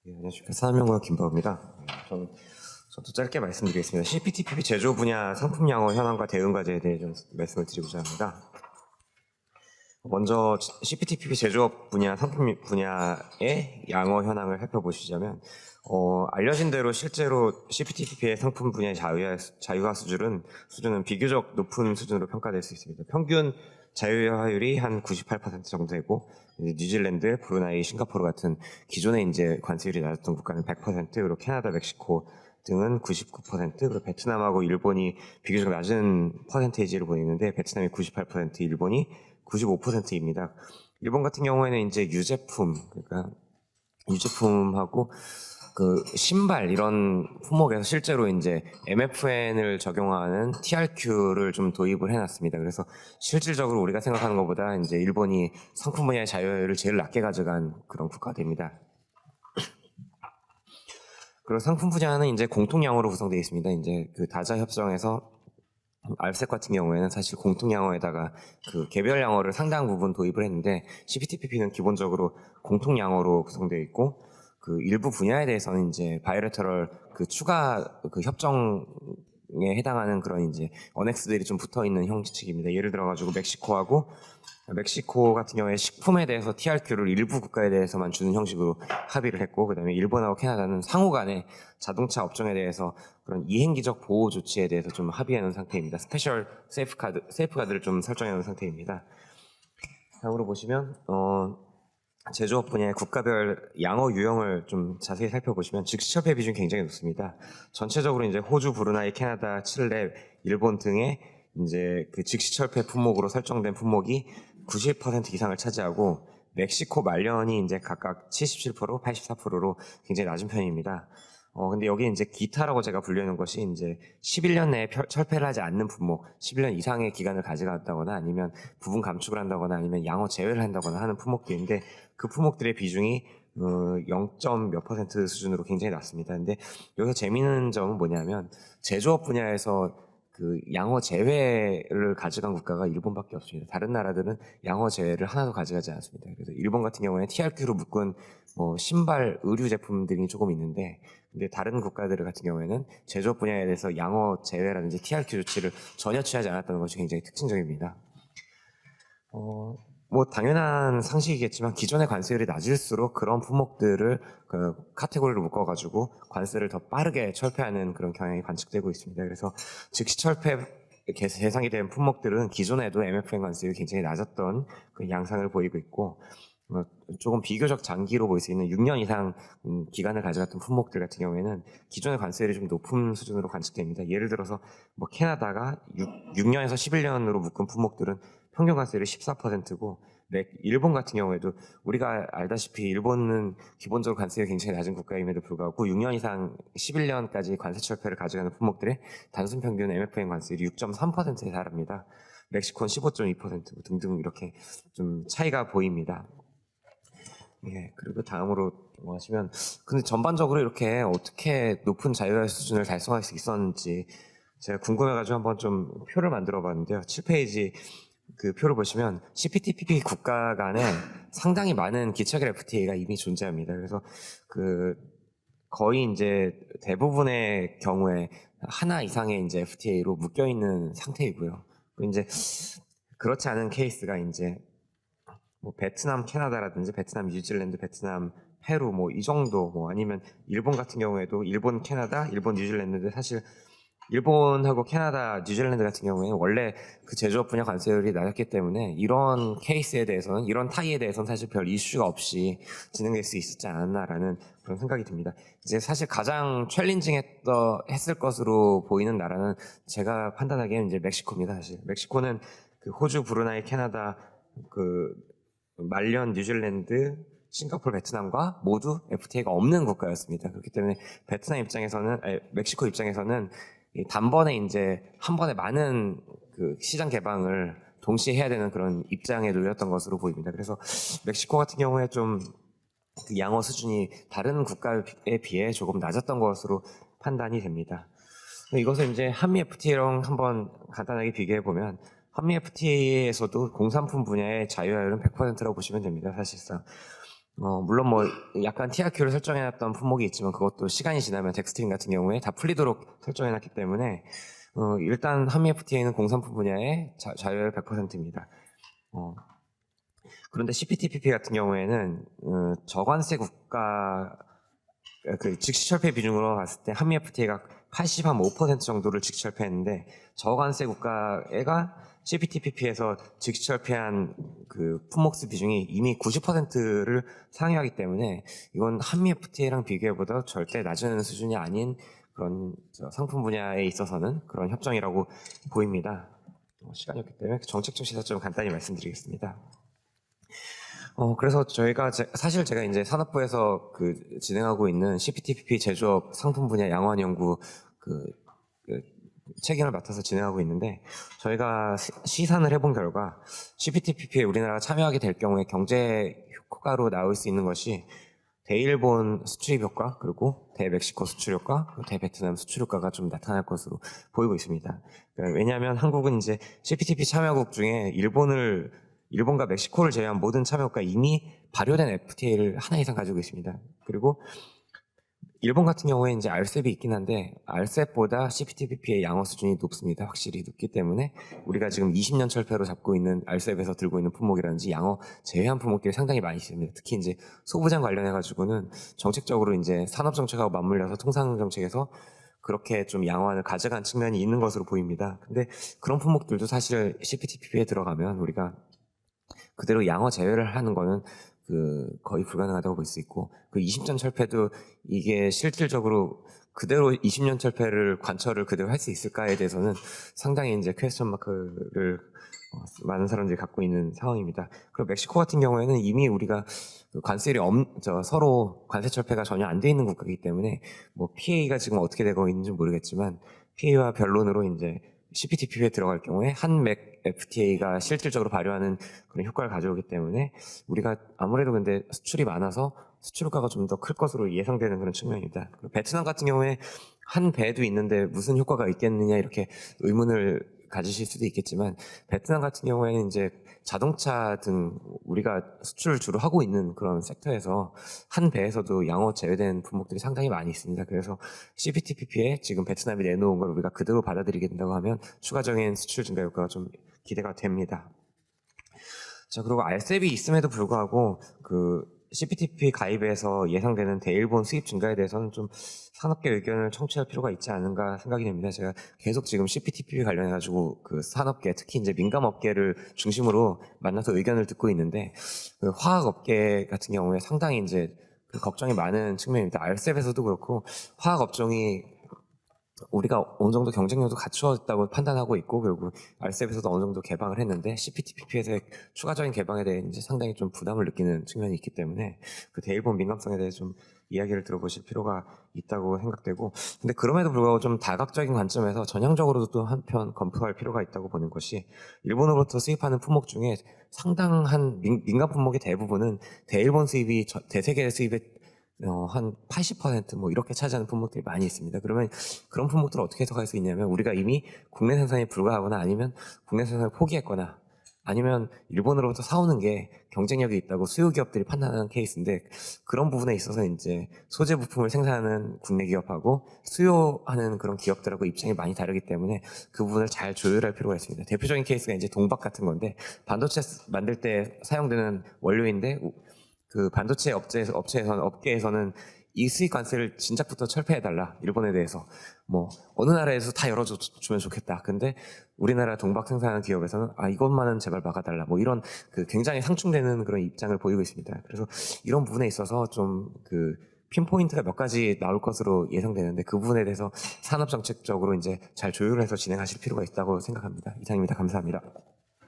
안녕하십니까. 산업연구원 김바우입니다. 저도 짧게 말씀드리겠습니다. CPTPP 제조 분야 상품 양호 현황과 대응 과제에 대해 좀 말씀을 드리고자 합니다. 먼저 CPTPP 제조업 분야 상품 분야의 양호 현황을 살펴보시자면 알려진 대로 실제로 CPTPP의 상품 분야의 자유화 수준은 비교적 높은 수준으로 평가될 수 있습니다. 평균 자유화율이 한 98% 정도 되고, 뉴질랜드, 브루나이, 싱가포르 같은 기존에 이제 관세율이 낮았던 국가는 100%, 그리고 캐나다, 멕시코 등은 99%, 그리고 베트남하고 일본이 비교적 낮은 퍼센테이지를 보이는데, 베트남이 98%, 일본이 95%입니다. 일본 같은 경우에는 이제 그러니까 유제품하고 그 신발 이런 품목에서 실제로 이제 MFN을 적용하는 TRQ를 좀 도입을 해놨습니다. 그래서 실질적으로 우리가 생각하는 것보다 이제 일본이 상품 분야의 자유를 제일 낮게 가져간 그런 국가가 됩니다. 그리고 상품 분야는 이제 공통 양호로 구성되어 있습니다. 이제 그 다자 협정에서 알셉 같은 경우에는 사실 공통 양호에다가 그 개별 양호를 상당 부분 도입을 했는데, CPTPP는 기본적으로 공통 양호로 구성되어 있고, 그 일부 분야에 대해서는 이제 바이래터럴 그 추가 그 협정에 해당하는 그런 이제 어넥스들이 좀 붙어 있는 형식입니다. 예를 들어 가지고 멕시코 같은 경우에 식품에 대해서 TRQ를 일부 국가에 대해서만 주는 형식으로 합의를 했고, 그다음에 일본하고 캐나다는 상호 간에 자동차 업종에 대해서 그런 이행기적 보호 조치에 대해서 좀 합의해 놓은 상태입니다. 스페셜 세이프가드를 좀 설정해 놓은 상태입니다. 다음으로 보시면 제조업 분야의 국가별 양호 유형을 좀 자세히 살펴보시면 즉시철폐 비중이 굉장히 높습니다. 전체적으로 이제 호주, 브루나이, 캐나다, 칠레, 일본 등의 이제 그 즉시철폐 품목으로 설정된 품목이 90% 이상을 차지하고, 멕시코 말년이 이제 각각 77%, 84%로 굉장히 낮은 편입니다. 근데 여기 이제 기타라고 제가 분류하는 것이 이제 11년 내에 철폐를 하지 않는 품목, 11년 이상의 기간을 가져갔다거나 아니면 부분 감축을 한다거나 아니면 양호 제외를 한다거나 하는 품목들인데, 그 품목들의 비중이 0. 몇 퍼센트 수준으로 굉장히 낮습니다. 근데 여기서 재미있는 점은 뭐냐면, 제조업 분야에서 그 양호 제외를 가져간 국가가 일본밖에 없습니다. 다른 나라들은 양호 제외를 하나도 가져가지 않습니다. 그래서 일본 같은 경우에는 TRQ로 묶은 신발, 의류 제품들이 조금 있는데, 근데 다른 국가들 같은 경우에는 제조업 분야에 대해서 양호 제외라든지 TRQ 조치를 전혀 취하지 않았다는 것이 굉장히 특징적입니다. 뭐 당연한 상식이겠지만 기존의 관세율이 낮을수록 그런 품목들을 그 카테고리로 묶어가지고 관세를 더 빠르게 철폐하는 그런 경향이 관측되고 있습니다. 그래서 즉시 철폐 대상이 된 품목들은 기존에도 MFN 관세율이 굉장히 낮았던 그 양상을 보이고 있고, 조금 비교적 장기로 볼 수 있는 6년 이상 기간을 가져갔던 품목들 같은 경우에는 기존의 관세율이 좀 높은 수준으로 관측됩니다. 예를 들어서 뭐 캐나다가 6년에서 11년으로 묶은 품목들은 평균 관세율이 14%고, 일본 같은 경우에도 우리가 알다시피 일본은 기본적으로 관세율이 굉장히 낮은 국가임에도 불구하고 6년 이상 11년까지 관세 철폐를 가져가는 품목들의 단순 평균 MFN 관세율이 6.3%에 달합니다. 멕시코는 15.2% 등등 이렇게 좀 차이가 보입니다. 예, 그리고 다음으로 하시면, 근데 전반적으로 이렇게 어떻게 높은 자유화 수준을 달성할 수 있었는지 제가 궁금해가지고 한번 좀 표를 만들어 봤는데요. 7페이지 그 표를 보시면 CPTPP 국가 간에 상당히 많은 기체결 FTA가 이미 존재합니다. 그래서 그 거의 이제 대부분의 경우에 하나 이상의 이제 FTA로 묶여 있는 상태이고요. 그리고 이제 그렇지 않은 케이스가 이제 뭐 베트남, 캐나다라든지 베트남, 뉴질랜드, 베트남, 페루 뭐 이 정도, 뭐 아니면 일본 같은 경우에도 일본, 캐나다, 일본, 뉴질랜드인데, 사실 일본하고 캐나다, 뉴질랜드 같은 경우에는 원래 그 제조업 분야 관세율이 낮았기 때문에 이런 케이스에 대해서는, 이런 타이에 대해서는 사실 별 이슈가 없이 진행될 수 있었지 않았나라는 그런 생각이 듭니다. 이제 사실 가장 챌린징했을 것으로 보이는 나라는 제가 판단하기에는 이제 멕시코입니다. 사실 멕시코는 그 호주, 브루나이, 캐나다, 그 말년, 뉴질랜드, 싱가포르, 베트남과 모두 FTA가 없는 국가였습니다. 그렇기 때문에 멕시코 입장에서는 단번에 이제 한 번에 많은 그 시장 개방을 동시에 해야 되는 그런 입장에 놓였던 것으로 보입니다. 그래서 멕시코 같은 경우에 좀 그 양호 수준이 다른 국가에 비해 조금 낮았던 것으로 판단이 됩니다. 이것을 이제 한미 FTA랑 한번 간단하게 비교해 보면, 한미 FTA에서도 공산품 분야의 자유화율은 100%라고 보시면 됩니다. 사실상 물론 뭐 약간 TRQ를 설정해놨던 품목이 있지만 그것도 시간이 지나면 덱스트링 같은 경우에 다 풀리도록 설정해놨기 때문에 일단 한미 FTA는 공산품 분야의 자율 100%입니다. 그런데 CPTPP 같은 경우에는 저관세 국가 그 즉시 철폐 비중으로 봤을 때 한미 FTA가 85% 정도를 즉시 철폐했는데 저관세 국가가 CPTPP에서 즉시 철폐한 그 품목수 비중이 이미 90%를 상회하기 때문에 이건 한미 FTA랑 비교해보다 절대 낮은 수준이 아닌 그런 상품 분야에 있어서는 그런 협정이라고 보입니다. 시간이 없기 때문에 정책적 시사점 간단히 말씀드리겠습니다. 그래서 저희가 사실 제가 이제 산업부에서 그 진행하고 있는 CPTPP 제조업 상품 분야 양호한 연구 그 책임을 맡아서 진행하고 있는데 저희가 시산을 해본 결과 CPTPP에 우리나라가 참여하게 될 경우에 경제 효과로 나올 수 있는 것이 대일본 수출입 효과 그리고 대멕시코 수출 효과 그리고 대베트남 수출 효과가 좀 나타날 것으로 보이고 있습니다. 그러니까 왜냐하면 한국은 이제 CPTPP 참여국 중에 일본과 멕시코를 제외한 모든 참여국가 이미 발효된 FTA를 하나 이상 가지고 있습니다. 그리고 일본 같은 경우에 이제 RCEP이 있긴 한데 RCEP보다 CPTPP의 양호 수준이 높습니다. 확실히 높기 때문에 우리가 지금 20년 철폐로 잡고 있는 RCEP에서 들고 있는 품목이라든지 양호 제외한 품목들이 상당히 많이 있습니다. 특히 이제 소부장 관련해 가지고는 정책적으로 이제 산업 정책하고 맞물려서 통상 정책에서 그렇게 좀 양호한을 가져간 측면이 있는 것으로 보입니다. 근데 그런 품목들도 사실 CPTPP에 들어가면 우리가 그대로 양호 제외를 하는 거는 거의 불가능하다고 볼 수 있고 그 20년 철폐도 이게 실질적으로 그대로 20년 철폐를 관철을 그대로 할 수 있을까에 대해서는 상당히 이제 퀘스천 마크를 많은 사람들이 갖고 있는 상황입니다. 그리고 멕시코 같은 경우에는 이미 우리가 관세율이 서로 관세 철폐가 전혀 안 돼 있는 국가이기 때문에 뭐 PA가 지금 어떻게 되고 있는지 모르겠지만 PA와 변론으로 이제 CPTPP에 들어갈 경우에 한맥 FTA가 실질적으로 발효하는 그런 효과를 가져오기 때문에 우리가 아무래도 근데 수출이 많아서 수출 효과가 좀 더 클 것으로 예상되는 그런 측면입니다. 베트남 같은 경우에 한 배도 있는데 무슨 효과가 있겠느냐 이렇게 의문을 가지실 수도 있겠지만 베트남 같은 경우에는 이제 자동차 등 우리가 수출을 주로 하고 있는 그런 섹터에서 한 배에서도 양호 제외된 품목들이 상당히 많이 있습니다. 그래서 CPTPP에 지금 베트남이 내놓은 걸 우리가 그대로 받아들이게 된다고 하면 추가적인 수출 증가 효과가 좀 기대가 됩니다. 자, 그리고 RCEP이 있음에도 불구하고 CPTPP 가입에서 예상되는 대일본 수입 증가에 대해서는 좀 산업계 의견을 청취할 필요가 있지 않은가 생각이 됩니다. 제가 계속 지금 CPTPP 관련해가지고 그 산업계, 특히 이제 민감업계를 중심으로 만나서 의견을 듣고 있는데 그 화학업계 같은 경우에 상당히 이제 걱정이 많은 측면입니다. RCEP에서도 그렇고 화학업종이 우리가 어느 정도 경쟁력도 갖추었다고 판단하고 있고 그리고 RCEP에서도 어느 정도 개방을 했는데 CPTPP에서의 추가적인 개방에 대해 이제 상당히 좀 부담을 느끼는 측면이 있기 때문에 그 대일본 민감성에 대해 좀 이야기를 들어보실 필요가 있다고 생각되고 근데 그럼에도 불구하고 좀 다각적인 관점에서 전향적으로도 또 한편 검토할 필요가 있다고 보는 것이 일본으로부터 수입하는 품목 중에 상당한 민감 품목의 대부분은 대일본 수입이 대세계 수입의 한 80%뭐 이렇게 차지하는 품목들이 많이 있습니다. 그러면 그런 품목들을 어떻게 해석할 수 있냐면 우리가 이미 국내 생산에 불과하거나 아니면 국내 생산을 포기했거나 아니면 일본으로부터 사오는 게 경쟁력이 있다고 수요 기업들이 판단하는 케이스인데 그런 부분에 있어서 이제 소재 부품을 생산하는 국내 기업하고 수요하는 그런 기업들하고 입장이 많이 다르기 때문에 그 부분을 잘 조율할 필요가 있습니다. 대표적인 케이스가 이제 동박 같은 건데 반도체 만들 때 사용되는 원료인데 그 반도체 업계에서는 이 수익 관세를 진작부터 철폐해달라. 일본에 대해서. 뭐, 어느 나라에서 다 열어주면 좋겠다. 근데 우리나라 동박 생산하는 기업에서는 이것만은 제발 막아달라. 뭐 이런 굉장히 상충되는 그런 입장을 보이고 있습니다. 그래서 이런 부분에 있어서 좀 핀포인트가 몇 가지 나올 것으로 예상되는데 그 부분에 대해서 산업정책적으로 이제 잘 조율해서 진행하실 필요가 있다고 생각합니다. 이상입니다. 감사합니다.